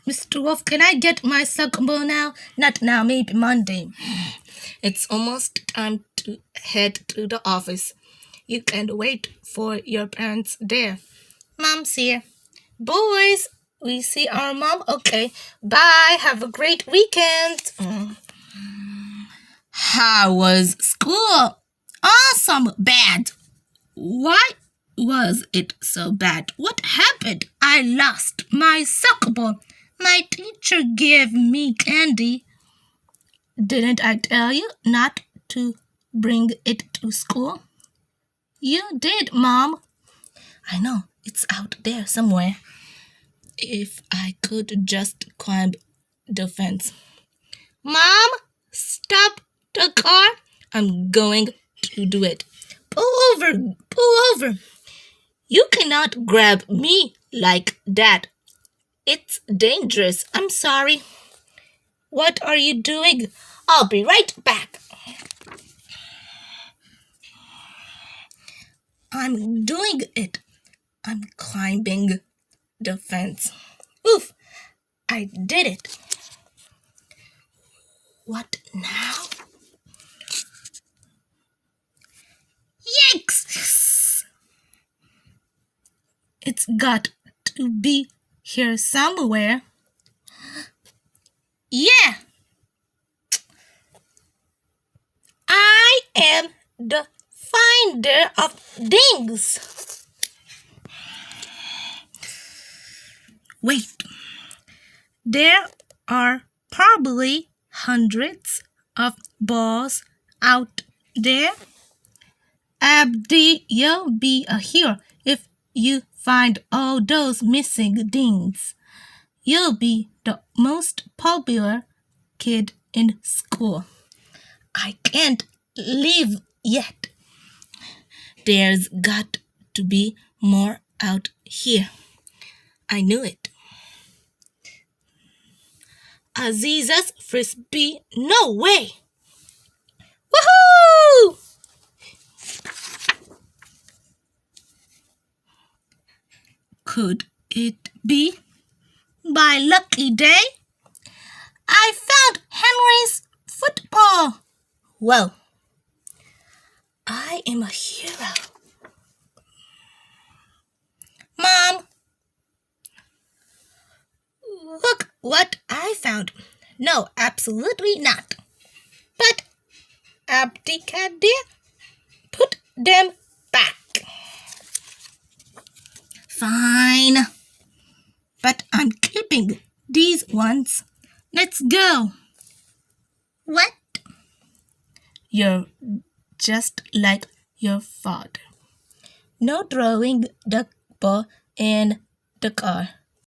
Mr. Wolf, can I get my soccer ball now? Not now, maybe Monday. It's almost time to head to the office. You can't wait for your parents there. Mom's here. Boys, we see our mom? Okay. Bye. Have a great weekend. How was school? Awesome. Bad. Why was it so bad? What happened? I lost my soccer ball. My teacher gave me candy. Didn't I tell you not to bring it to school? You did, Mom. I know, it's out there somewhere. If I could just climb the fence. Mom, stop the car. I'm going to do it. Pull over, pull over. You cannot grab me like that. It's dangerous. I'm sorry. What are you doing? I'll be right back. I'm doing it. I'm climbing the fence. Oof! I did it. What now? Yikes! It's got to be here somewhere. Yeah! I am the finder of things. Wait. There are probably hundreds of balls out there. Abdi, you'll be a hero if you find all those missing things. You'll be the most popular kid in school. I can't leave yet. There's got to be more out here. I knew it. Aziza's frisbee? No way! Woohoo! Could it be my lucky day? I found Henry's football. Well, I am a hero. Mom, look what I found. No, absolutely not. But Abdikadir, put them back. Fine. But I'm keeping these ones. Let's go. What? You're just like your father. No throwing the ball in the car.